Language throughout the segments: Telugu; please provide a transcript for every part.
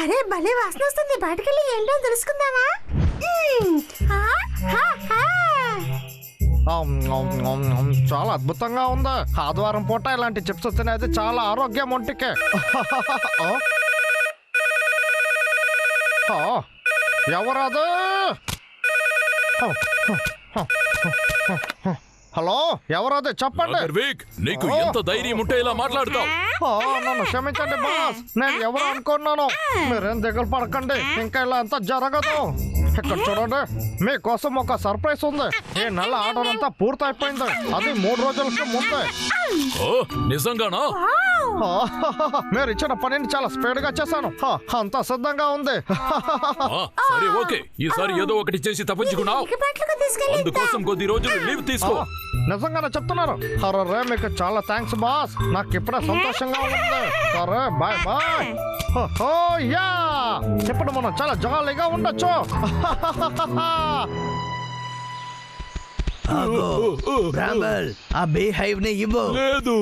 అరే భలే వాసన వస్తుంది, బయటకెళ్ళి ఏంటో తెలుసుకుందామా? చాలా అద్భుతంగా ఉంది. ఆదివారం పూట ఇలాంటి చిప్స్ తినేది చాలా ఆరోగ్యం ఒంటికే. ఎవరదు? హలో, ఎవరది చెప్పండి. నీకు ఎంత ధైర్యం ఉంటే ఇలా మాట్లాడతావు? నన్ను క్షమించండి బాస్, నేను ఎవరు అనుకున్నాను. మీరేం దిగులు పడకండి, ఇంకా ఇలా అంతా జరగదు. ఇక్కడ చూడండి, మీకోసం ఒక సర్ప్రైజ్ ఉంది. ఈ నెల ఆర్డర్ అంతా పూర్తయిపోయింది, అది 3 రోజులకి ముందే. నిజంగానా? మీరు ఇచ్చిన పనిని చాలా స్పీడ్ గా చేశాను, అంతా సిద్ధంగా ఉంది. సరే ఓకే, ఈసారి ఏదో ఒకటి చేసి తప్పించుకున్నావు. అందుకోసం కొద్ది రోజులు లీవ్ తీసుకో. నిజంగానే చెప్తున్నారు? అరే మీకు చాలా థ్యాంక్స్ బాస్, నాకు ఇప్పుడే సంతోషంగా ఉంది. సరే బాయ్ బాయ్. యా, ఇప్పుడు మనం చాలా జాలీగా ఉండొచ్చు. లేదు,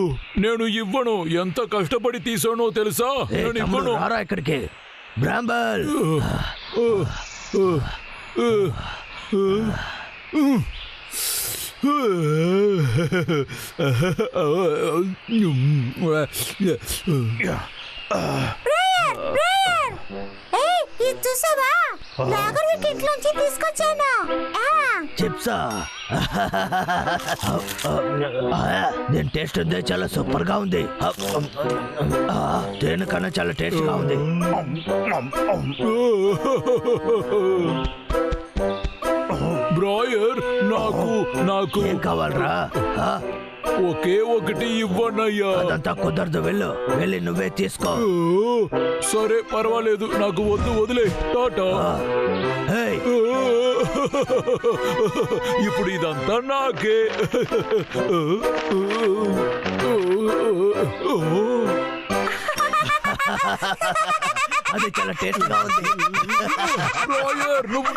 నేను ఇవ్వను. ఎంత కష్టపడి తీసానో తెలుసా? నేను ఇవ్వను. ఇక్కడికి బ్రాంబల్. చూసావా, ఇంట్లోంచి తీసుకొచ్చాను. చిప్సా? దీని టేస్ట్ ఉంది, చాలా సూపర్ గా ఉంది. దేనికన్నా చాలా టేస్ట్ గా ఉంది. బ్రాయర్, నాకు ఏం కావాలరా? ఒకే ఒకటి ఇవ్వనయ్యా. అదంతా కుదరదు, వెళ్ళి నువ్వే తీసుకో. సరే పర్వాలేదు, నాకు వద్దు, వదిలే. టాటా. ఇప్పుడు ఇదంతా నాకే. అది చాలా టేస్ట్ గా ఉంది. నువ్వు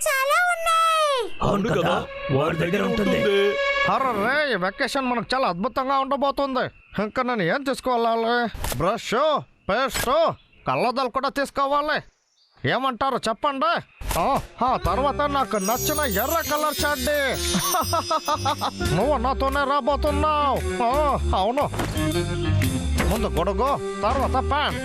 చాలా ఉన్నాయి. అవును కదా, వాడి దగ్గర ఉంటుంది. అరే ఈ వెకేషన్ మనకు చాలా అద్భుతంగా ఉండబోతుంది. ఇంకా నేను ఏం తీసుకోవాలి? బ్రష్, పేస్ట్, కళ్ళద్దాలు కూడా తీసుకోవాలి. ఏమంటారు చెప్పండి? తర్వాత నాకు నచ్చిన ఎర్ర కలర్ షర్ట్. నువ్వు నాతోనే రాబోతున్నావు. అవును, ముందు గొడుగు, తర్వాత ప్యాన్.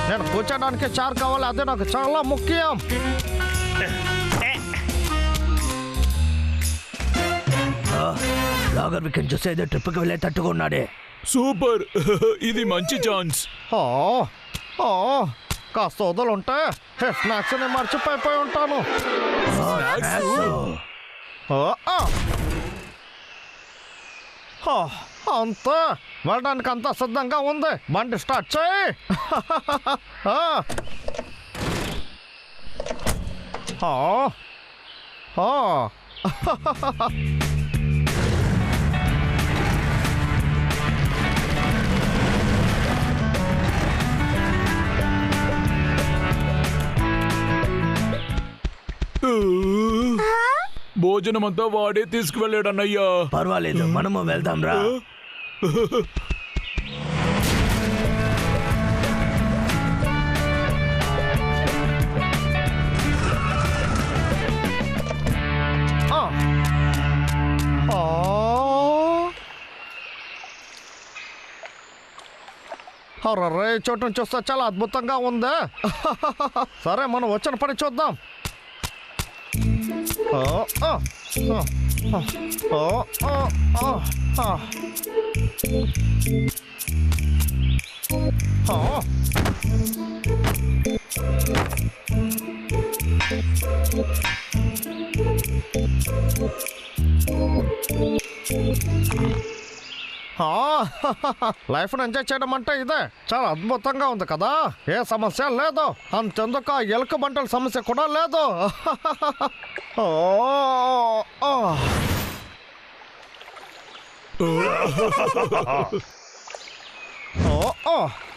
నేను కూర్చోడానికి చార్ కావాలి, అదే నాకు చాలా ముఖ్యం. లాగర్ వీకెండ్ చూస్తే ఏదో ట్రిప్కి వెళ్ళే తట్టుగా ఉన్నాడే. సూపర్, ఇది మంచి ఛాన్స్. కాస్త వదలుంటే స్నాక్స్ ని మర్చిపోయి ఉంటాను. అంతా వెళ్ళడానికి అంతా సిద్ధంగా ఉంది. బండి స్టార్ట్ చేయి. భోజనం అంతా వాడే తీసుకువెళ్ళాడన్నయ్యా. పర్వాలేదు, మనము వెళ్దాం రా. అరే చోటును చూస్తే చాలా అద్భుతంగా ఉంది. సరే మనం వచ్చిన పని చూద్దాం. లైఫ్ ఎంజాయ్ చేయడం అంటే ఇదే. చాలా అద్భుతంగా ఉంది కదా, ఏ సమస్య లేదు. అంతెందుకు ఎలుక బంటల సమస్య కూడా లేదు.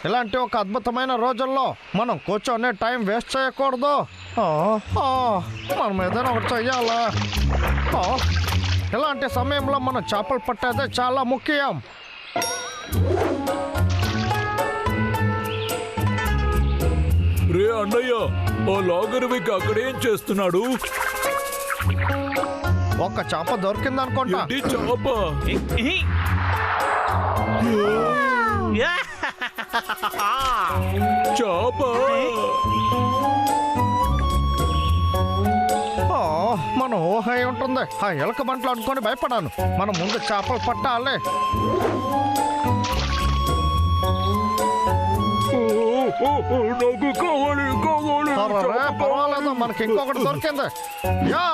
ఇలాంటి ఒక అద్భుతమైన రోజుల్లో మనం కూర్చొని టైం వేస్ట్ చేయకూడదు. మనం ఏదైనా ఒకటి చెయ్యాలా? ఇలాంటి సమయంలో మనం చేపలు పట్టేదే చాలా ముఖ్యం. రే అన్నయ్య, ఆ లాగర్విక్ అక్కడేం చేస్తున్నాడు? ఒక చేప దొరికిందనుకుంటా. చేప చేప మన ఊహ అయి ఉంటుంది. ఆ ఎలక బంట్లు అనుకొని భయపడాను. మనం ముందు చేపలు పట్టాలి. నాకు కావాలి కావాలి. పర్వాలేదు, మనకి ఇంకొకటి దొరికింది. యా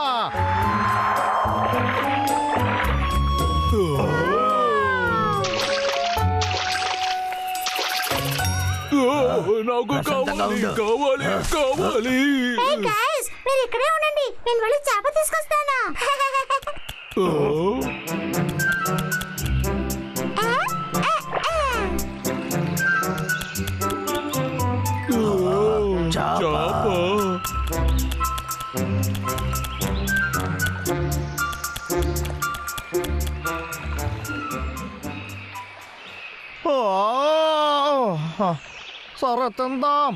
నాకు కావాలి కావాలి కావాలి. మీరు ఇక్కడే ఉండండి, నేను వెళ్ళి చేప తీసుకొస్తాను. సరే తిందాం.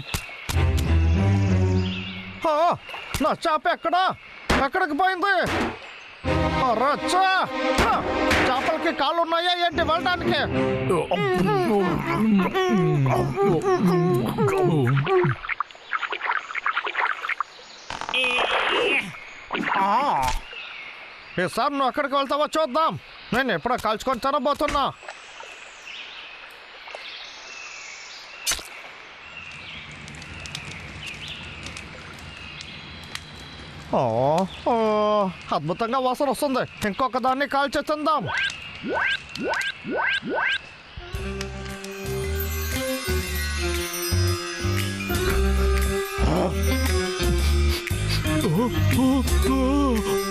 నా చేప ఎక్కడికి పోయింది? రచ్చా, చేపలకి కాళ్ళు ఉన్నాయా ఏంటి వెళ్ళడానికి? ఈసారి నువ్వు ఎక్కడికి వెళ్తావో చూద్దాం. నేను ఎప్పుడో కాల్చుకొని తినబోతున్నా. అద్భుతంగా వాసన వస్తుంది. ఇంకొక దాన్ని కాల్చి తిందాం.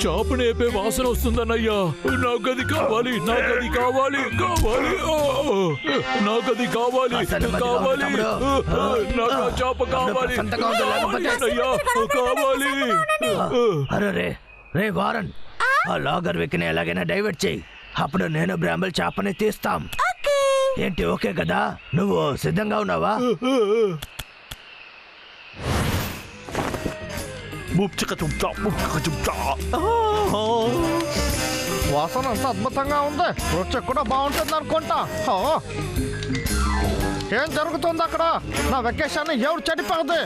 చేప నేపే వాసన వస్తుందన్నయ్యా. నాకది కావాలి నాకది కావాలి కావాలి నాకది కావాలి కావాలి. నాకు చేప కావాలి కావాలి. అరే రే వారన్, ఆ లాగర్ విక్ని ఎలాగైనా డైవర్ట్ చేయి. అప్పుడు నేను బ్రాంబల్ చేపని తీస్తాం. ఏంటి ఓకే కదా? నువ్వు సిద్ధంగా ఉన్నావా? వాసన అంత అద్భుతంగా ఉంది. రుచి కూడా బాగుంటుంది అనుకుంటా. ఏం జరుగుతుంది అక్కడ? నా వెకేషన్ ఎవరు చెడిపోద్ది?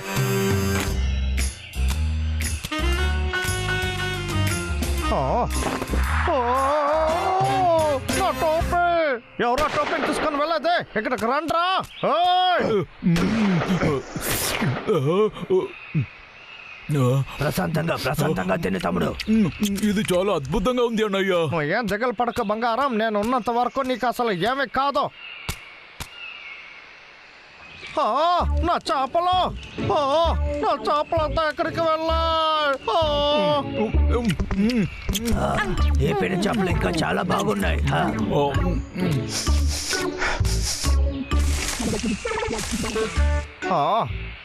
నా టోపీ ఎవరో టోపీని తీసుకొని వెళ్ళదే. ఇక్కడికి రండ్రా. ప్రశాంతంగా తిని తమ్ముడు. ఇది చాలా అద్భుతంగా ఉంది అన్నయ్య. ఏం దిగలు పడక బంగారం, నేను ఉన్నంత వరకు నీకు అసలు ఏమీ కాదు. నా చేపలు నా చేపలంతా ఎక్కడికి వెళ్ళాయి? ఏ పెద్ద చేపలు ఇంకా చాలా బాగున్నాయి.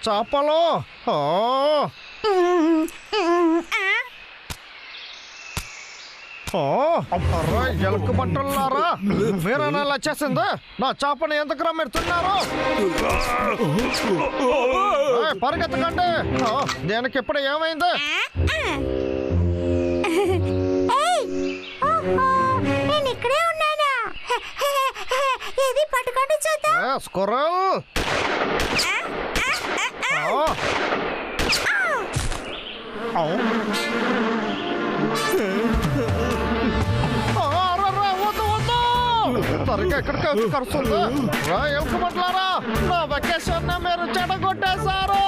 చేపలు ఎలుక బట్టలారా, మీరేనా ఇలా చేసింది? నా చేపని ఎందుకు మీరు తిన్నారు? పరిగెత్తకండి. దేనికి ఇప్పుడు ఏమైంది? నేను ఇక్కడే ఉన్నానా? ఇది పట్టుకోండి చూద్దాం. స్క్విరల్. సరిగ్గా ఎక్కడికి వచ్చి కరుస్తుంది. ఎలుక బట్టలారా, నా వెకేషన్ మీరు చెడగొట్టేశారు.